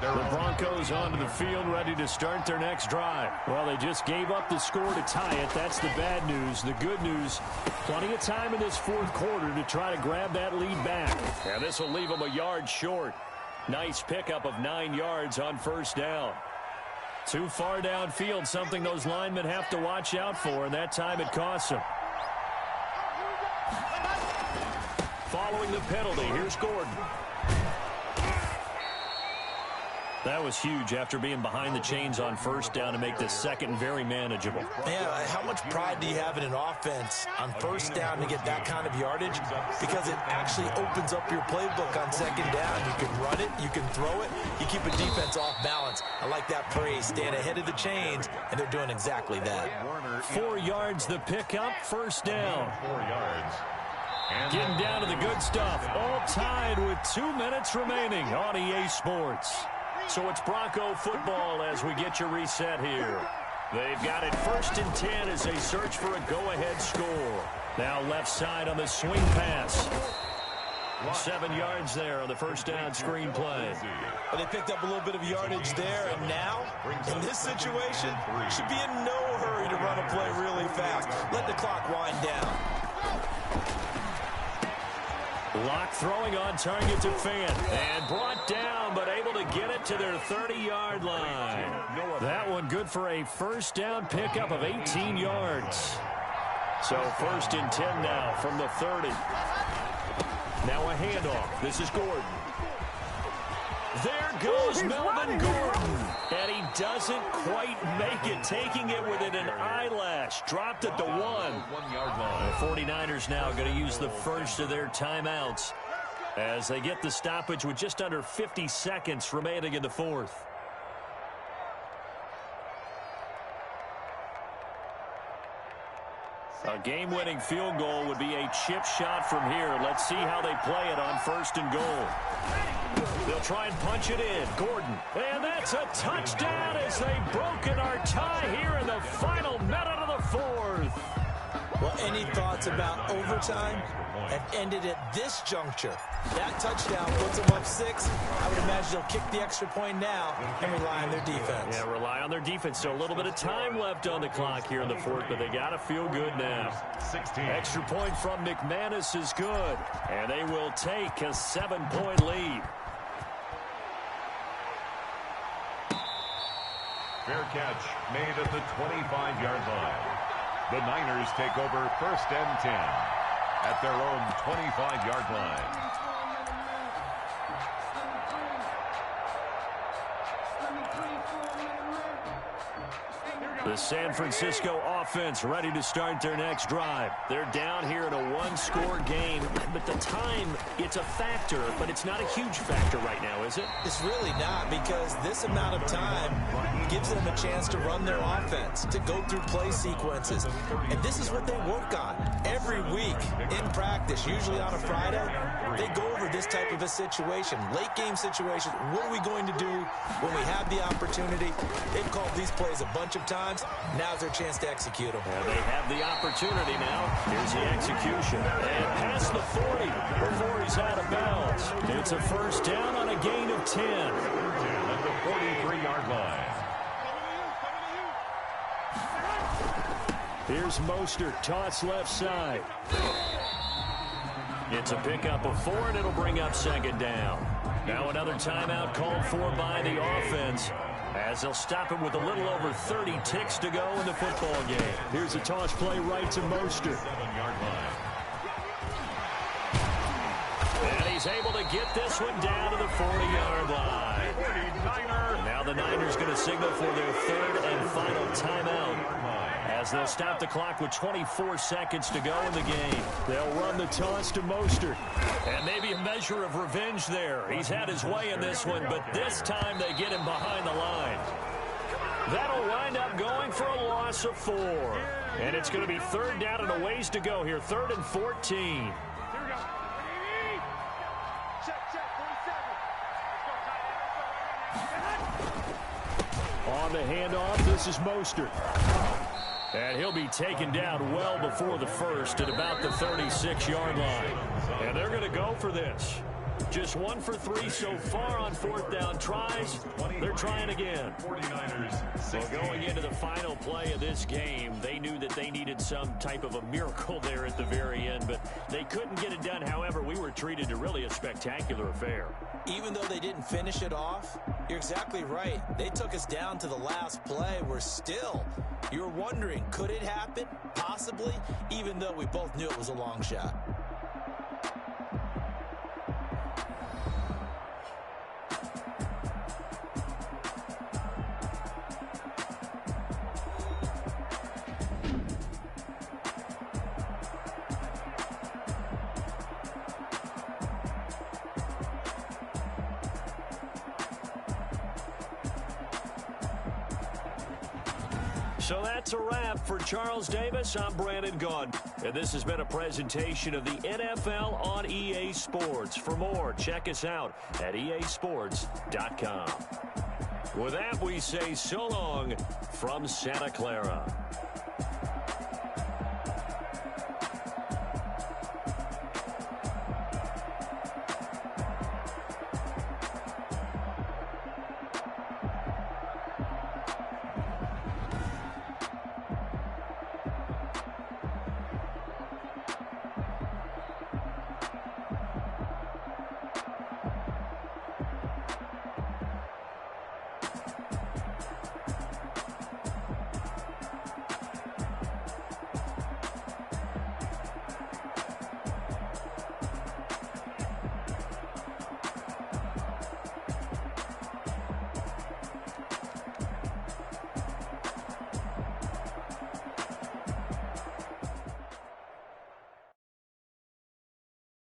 The Broncos onto the field, ready to start their next drive. Well, they just gave up the score to tie it. That's the bad news. The good news, plenty of time in this fourth quarter to try to grab that lead back. And this will leave them a yard short. Nice pickup of 9 yards on first down. Too far downfield, something those linemen have to watch out for, and that time it costs them. Following the penalty, here's Gordon. That was huge after being behind the chains on first down to make this second very manageable. Yeah, how much pride do you have in an offense on first down to get that kind of yardage? Because it actually opens up your playbook on second down. You can run it, you can throw it, you keep a defense off balance. I like that praise, staying ahead of the chains, and they're doing exactly that. 4 yards the pickup, first down. 4 yards. Getting down to the good stuff, all tied with 2 minutes remaining on EA Sports. So it's Bronco football as we get your reset here. They've got it first and 10 as they search for a go-ahead score. Now left side on the swing pass. 7 yards there on the first down screen play. But they picked up a little bit of yardage there, and now, in this situation, should be in no hurry to run a play really fast. Let the clock wind down. Lock throwing on target to Fan. And brought down, but able to get it to their 30-yard line. That one good for a first down pickup of 18 yards. So first and 10 now from the 30. Now a handoff. This is Gordon. There goes Melvin Gordon. And he doesn't quite make it, taking it within an eyelash. Dropped at the 1. 1 yard line. The 49ers now going to use the first of their timeouts as they get the stoppage with just under 50 seconds remaining in the fourth. A game-winning field goal would be a chip shot from here. Let's see how they play it on first and goal. They'll try and punch it in. Gordon. And that's a touchdown as they've broken our tie here in the final minute of the fourth. Well, any thoughts about overtime have ended at this juncture. That touchdown puts them up 6. I would imagine they'll kick the extra point now and rely on their defense. Yeah, rely on their defense. So a little bit of time left on the clock here in the fourth, but they got to feel good now. 16. Extra point from McManus is good, and they will take a 7-point lead. Fair catch made at the 25-yard line. The Niners take over first and 10 at their own 25-yard line. The San Francisco offense ready to start their next drive. They're down here in a one-score game, but the time, it's a factor, but it's not a huge factor right now, is it? It's really not, because this amount of time gives them a chance to run their offense, to go through play sequences. And this is what they work on every week in in practice, usually on a Friday, they go over this type of a situation, late game situation. What are we going to do when we have the opportunity? They've called these plays a bunch of times. Now's their chance to execute them. Well, they have the opportunity now. Here's the execution. And past the 40 before he's out of bounds. It's a first down on a gain of 10. At the 43-yard line. Here's Mostert, toss left side. It's a pickup of 4, and it'll bring up second down. Now another timeout called for by the offense, as they'll stop it with a little over 30 ticks to go in the football game. Here's a toss play right to Mostert. 7-yard line. And he's able to get this one down to the 40-yard line. And now the Niners going to signal for their third and final timeout, as they'll stop the clock with 24 seconds to go in the game. They'll run the toss to Mostert. And maybe a measure of revenge there. He's had his way in this one, but this time they get him behind the line. That'll wind up going for a loss of 4. And it's going to be third down and a ways to go here. 3rd and 14. On the handoff, this is Mostert. And he'll be taken down well before the first at about the 36-yard line. And they're going to go for this. Just 1 for 3 so far on 4th down tries. They're trying again. 49ers. Well, going into the final play of this game, they knew that they needed some type of a miracle there at the very end, but they couldn't get it done. However, we were treated to really a spectacular affair. Even though they didn't finish it off, you're exactly right. They took us down to the last play. We're still, you're wondering, could it happen? Possibly, even though we both knew it was a long shot. So that's a wrap for Charles Davis. I'm Brandon Gaudin, and this has been a presentation of the NFL on EA Sports. For more, check us out at easports.com. With that, we say so long from Santa Clara.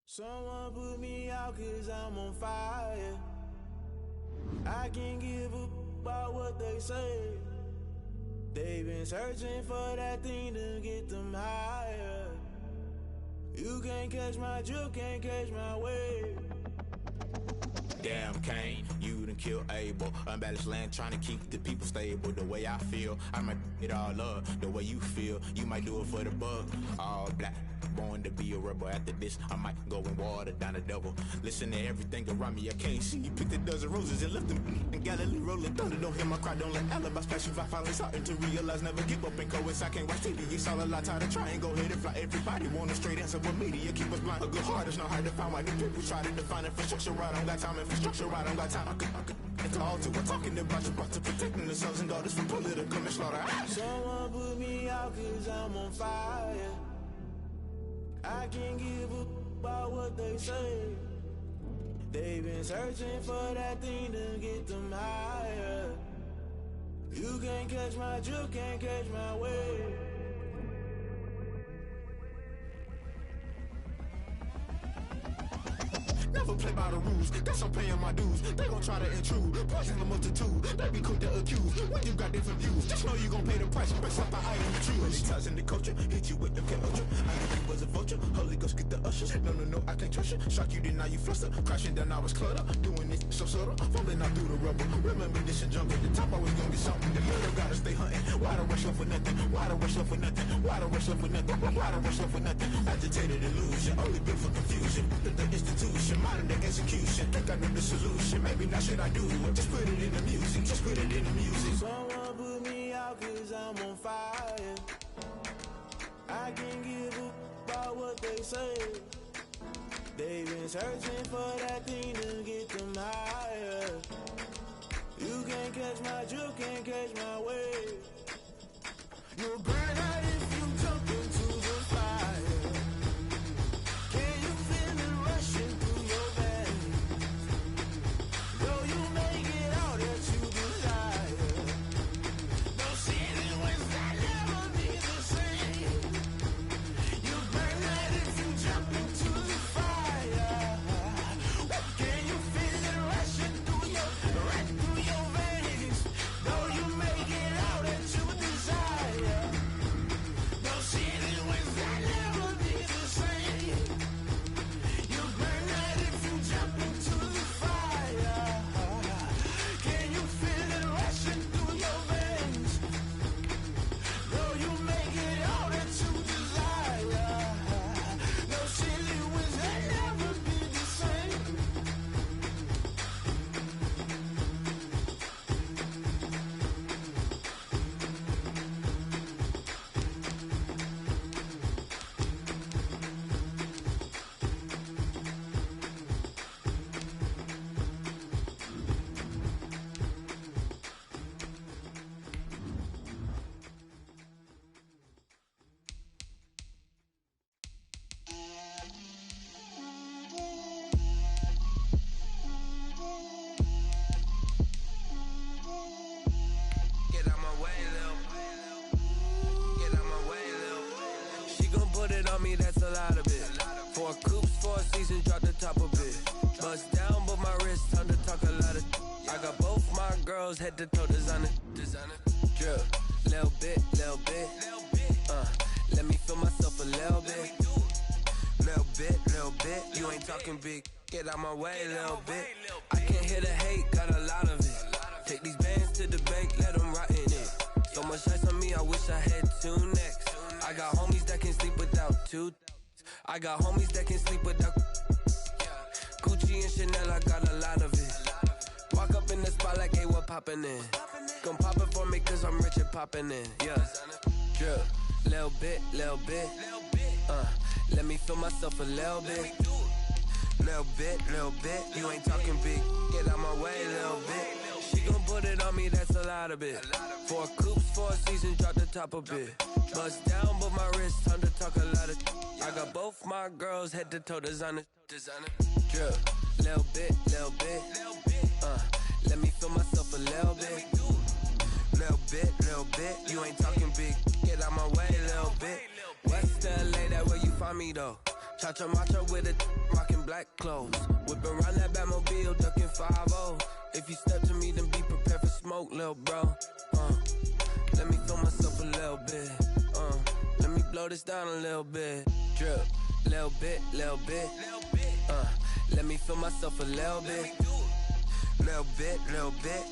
Someone put me out 'cause I'm on fire. I can't give a about what they say. They've been searching for that thing to get them higher. You can't catch my drift, can't catch my wave. Damn, Kane, you done killed Abel. Unbalanced land, trying to keep the people stable. The way I feel, I might it all up. The way you feel, you might do it for the buck. All black, born to be a rebel. After this, I might go and water down the devil. Listen to everything around me, I can't see. You picked a dozen roses and left them in Galilee rolling thunder. Don't hear my cry, don't let alibis flash. If I finally starting to realize, never give up and coincide. I can't watch TV, it's all a lot. Tired of trying, go ahead and fly. Everybody want a straight answer, but media keep us blind. A good heart is not hard to find. Why the people try to define infrastructure right? I don't got time, infrastructure right, I don't got time. I could it's all to we're talking about you, about to protecting the sons and daughters from political and slaughter. Someone put me out 'cause I'm on fire. I can't give a about what they say. They've been searching for that thing to get them higher. You can't catch my drift, can't catch my wave. Never never play by the rules. That's I'm paying my dues. They gon' try to intrude. Poison the multitude. They be quick to accuse. When you got different views, just know you gon' pay the price. Breaks up the item you choose. Ties in the culture, hit you with the ultra. I knew you was a vulture. Holy Ghost get the ushers. No, I can't trust you. Shock you, then now you fluster. Crashing down, I was clutter. Doing it so subtle. Fumbling out through the rubber. Remember this and jump at the top. Always gonna be something. The middle gotta stay hunting. Why the rush love for nothing? Why the rush love for nothing? Why the rush love for nothing? Why the rush love for nothing? Agitated illusion. Only built for confusion. The institution. Modern day execution. Think I know the solution. Maybe not should I do it? Just put it in the music. Just put it in the music. Someone put me out cause I'm on fire. I can't give up about what they say. They've been searching for that thing to get them higher. You can't catch my drift, can't catch my wave. You'll burn out if you jump into the fire. Can you feel it rushing through your veins? Though you make it out that you desire. No ceiling wins that never be the same. You burn out if you jump into the fire. Can you feel it rushing through your veins? Though you make it out that you desire. No ceiling wins that never be the same. You burn out if you jump into the fire. Can you feel it rushing through your veins? Though you make it out that you desire. No ceiling wins that never be the same. Get out my way, Lil. Get out my way, Lil. She gon' put it on me, that's a lot of it. 4 coops, 4 seasons, drop the top a bit. Bust down, but my wrist, time to talk a lot of. I got both my girls head to toe designer. Drip, little bit. Let me feel myself a little bit. Little bit. You ain't talking big. Get out my way, little bit. I can't hear the hate, got a lot of it. Take these bands to the bank, let them rot in it. So much ice on me, I wish I had 2 necks. I got homies that can sleep without 2. I got homies that can sleep without Gucci and Chanel, I got a lot of it. Walk up in the spot like, hey, what poppin' in? Gon' pop it for me cause I'm rich and poppin' in. Yeah, drip, little bit. Let me feel myself a little bit. Little bit. You ain't talking big. Get out my way, little bit. She gon' put it on me, that's a lot of it. 4 coops, 4 seasons, drop the top a bit. Bust down, but my wrist, time to talk a lot of. I got both my girls head to toe designer. Drip, little bit. Let me feel myself a little bit. Little bit. You ain't talking big. Get out my way, little bit. West LA, that where you find me though. Cha-cha macha with a rockin' black clothes. Whip around that Batmobile, ducking 5-0. If you step to me, then be prepared for smoke, lil' bro. Let me feel myself a little bit. Let me blow this down a little bit. Drip, little bit. Let me feel myself a little bit. Little bit.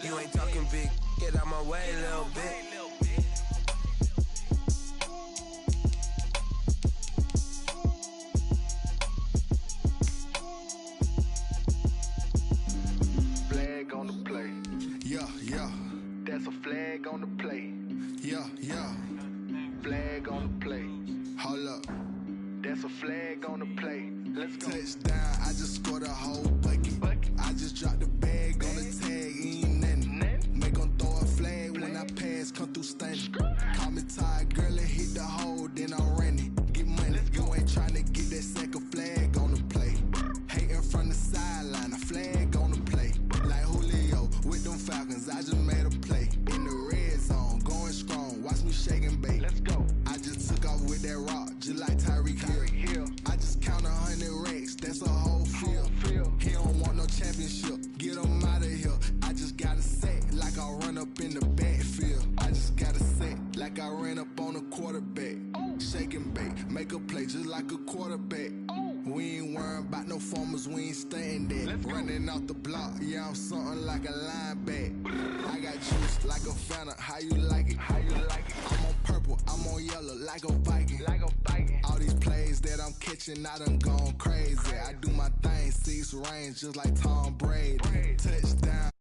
You ain't talking big. Get out my way, little bit. On the play. Yeah. That's a flag on the play. Yeah. Flag on the play. Hold up. That's a flag on the play. Let's go. Touchdown, I just scored a whole bucket. I just dropped the bag on the tag, ain't nothing. Make 'em throw a flag when I pass, come through stunning. Call me tired, girl, and hit the hole, then I'm running. Get money, you ain't tryna get that second flag on the play. Hating from the sideline, a flag on the play. Like Julio with them Falcons, I just made a play. In the red zone, going strong, watch me shake and bake. Let's go. I just took off with that rock, just like Tyreek Hill. I just count 100 racks, that's a whole field. He make a play just like a quarterback. We ain't worrying about no formers, we ain't staying there. Running off the block, yeah, I'm something like a linebacker. I got juice like a Fanta, how you like it? I'm on purple, I'm on yellow like a Viking. All these plays that I'm catching, I done gone crazy. I do my thing, 6 range just like Tom Brady. Touchdown,